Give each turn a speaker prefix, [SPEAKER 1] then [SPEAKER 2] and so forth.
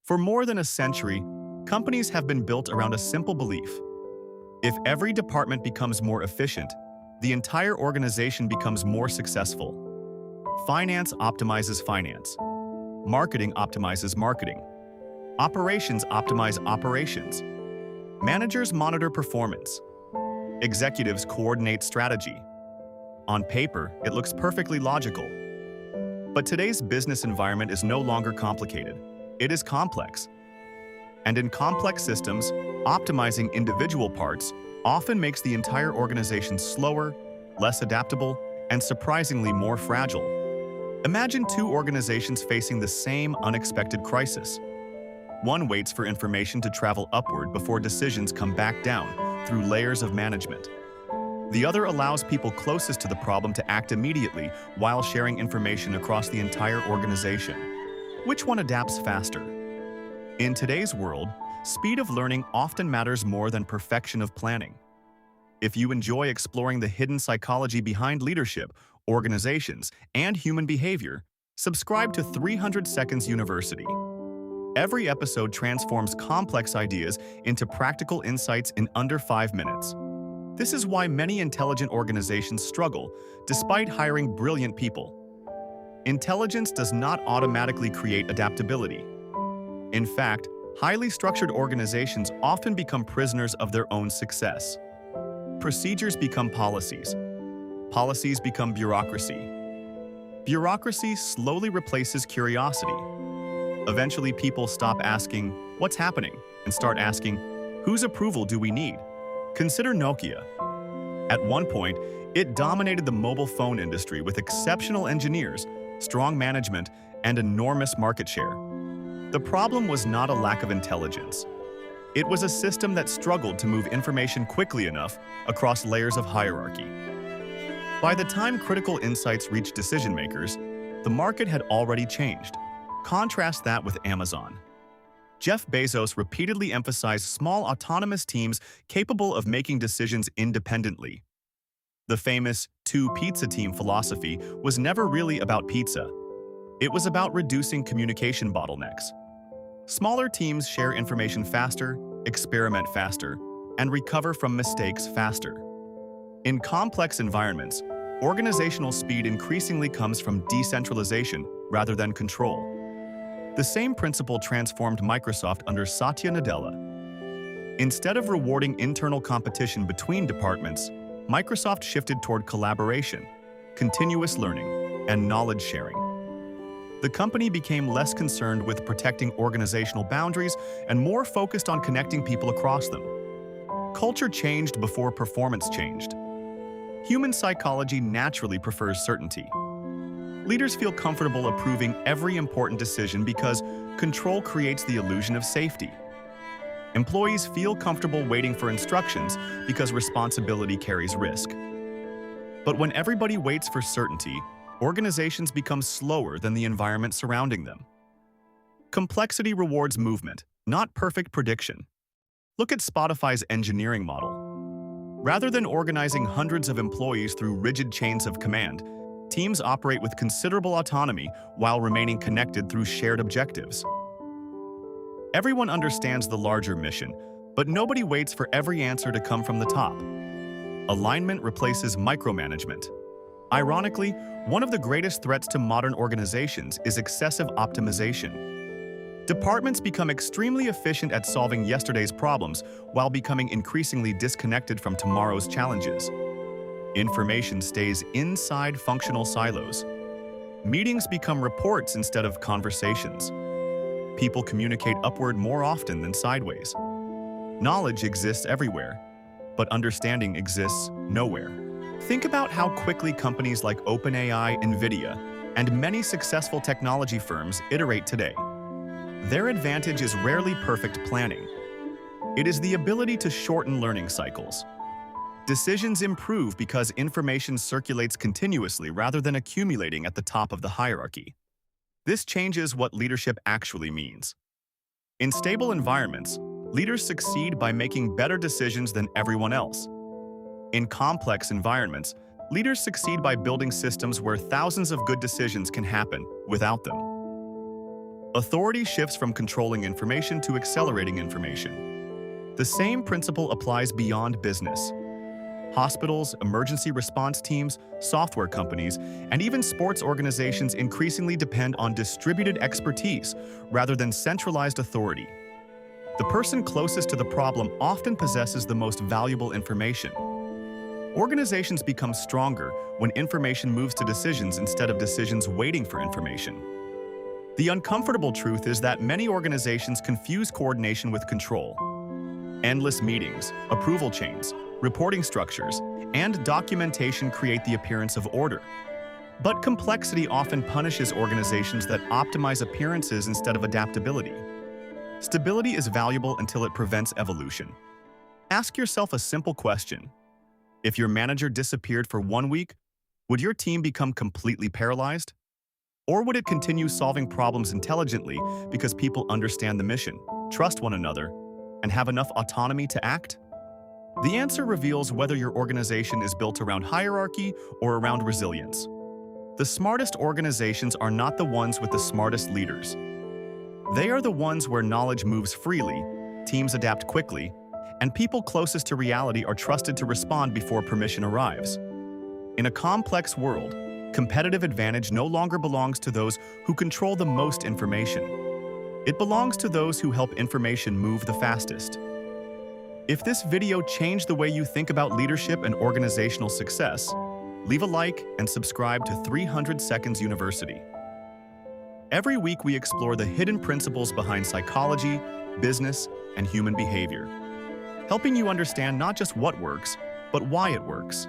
[SPEAKER 1] For more than a century, companies have been built around a simple belief. If every department becomes more efficient, the entire organization becomes more successful. Finance optimizes finance. Marketing optimizes marketing. Operations optimize operations. Managers monitor performance. Executives coordinate strategy. On paper, it looks perfectly logical. But today's business environment is no longer complicated. It is complex. And in complex systems, optimizing individual parts often makes the entire organization slower, less adaptable, and surprisingly more fragile. Imagine two organizations facing the same unexpected crisis. One waits for information to travel upward before decisions come back down through layers of management. The other allows people closest to the problem to act immediately while sharing information across the entire organization. Which one adapts faster? In today's world, speed of learning often matters more than perfection of planning. If you enjoy exploring the hidden psychology behind leadership, organizations, and human behavior, subscribe to 300 Seconds University. Every episode transforms complex ideas into practical insights in under 5 minutes. This is why many intelligent organizations struggle, despite hiring brilliant people. Intelligence does not automatically create adaptability. In fact, highly structured organizations often become prisoners of their own success. Procedures become policies. Policies become bureaucracy. Bureaucracy slowly replaces curiosity. Eventually, people stop asking, "What's happening?" and start asking, "Whose approval do we need?" Consider Nokia. At one point, it dominated the mobile phone industry with exceptional engineers, strong management, and enormous market share. The problem was not a lack of intelligence. It was a system that struggled to move information quickly enough across layers of hierarchy. By the time critical insights reached decision-makers, the market had already changed. Contrast that with Amazon. Jeff Bezos repeatedly emphasized small autonomous teams capable of making decisions independently. The famous two-pizza team philosophy was never really about pizza. It was about reducing communication bottlenecks. Smaller teams share information faster, experiment faster, and recover from mistakes faster. In complex environments, organizational speed increasingly comes from decentralization rather than control. The same principle transformed Microsoft under Satya Nadella. Instead of rewarding internal competition between departments, Microsoft shifted toward collaboration, continuous learning, and knowledge sharing. The company became less concerned with protecting organizational boundaries and more focused on connecting people across them. Culture changed before performance changed. Human psychology naturally prefers certainty. Leaders feel comfortable approving every important decision because control creates the illusion of safety. Employees feel comfortable waiting for instructions because responsibility carries risk. But when everybody waits for certainty, organizations become slower than the environment surrounding them. Complexity rewards movement, not perfect prediction. Look at Spotify's engineering model. Rather than organizing hundreds of employees through rigid chains of command, teams operate with considerable autonomy while remaining connected through shared objectives. Everyone understands the larger mission, but nobody waits for every answer to come from the top. Alignment replaces micromanagement. Ironically, one of the greatest threats to modern organizations is excessive optimization. Departments become extremely efficient at solving yesterday's problems while becoming increasingly disconnected from tomorrow's challenges. Information stays inside functional silos. Meetings become reports instead of conversations. People communicate upward more often than sideways. Knowledge exists everywhere, but understanding exists nowhere. Think about how quickly companies like OpenAI, NVIDIA, and many successful technology firms iterate today. Their advantage is rarely perfect planning. It is the ability to shorten learning cycles. Decisions improve because information circulates continuously rather than accumulating at the top of the hierarchy. This changes what leadership actually means. In stable environments, leaders succeed by making better decisions than everyone else. In complex environments, leaders succeed by building systems where thousands of good decisions can happen without them. Authority shifts from controlling information to accelerating information. The same principle applies beyond business. Hospitals, emergency response teams, software companies, and even sports organizations increasingly depend on distributed expertise rather than centralized authority. The person closest to the problem often possesses the most valuable information. Organizations become stronger when information moves to decisions instead of decisions waiting for information. The uncomfortable truth is that many organizations confuse coordination with control. Endless meetings, approval chains, reporting structures, and documentation create the appearance of order. But complexity often punishes organizations that optimize appearances instead of adaptability. Stability is valuable until it prevents evolution. Ask yourself a simple question. If your manager disappeared for 1 week, would your team become completely paralyzed? Or would it continue solving problems intelligently because people understand the mission, trust one another, and have enough autonomy to act? The answer reveals whether your organization is built around hierarchy or around resilience. The smartest organizations are not the ones with the smartest leaders. They are the ones where knowledge moves freely, teams adapt quickly, and people closest to reality are trusted to respond before permission arrives. In a complex world, competitive advantage no longer belongs to those who control the most information. It belongs to those who help information move the fastest. If this video changed the way you think about leadership and organizational success, leave a like and subscribe to 300 Seconds University. Every week we explore the hidden principles behind psychology, business, and human behavior, helping you understand not just what works, but why it works.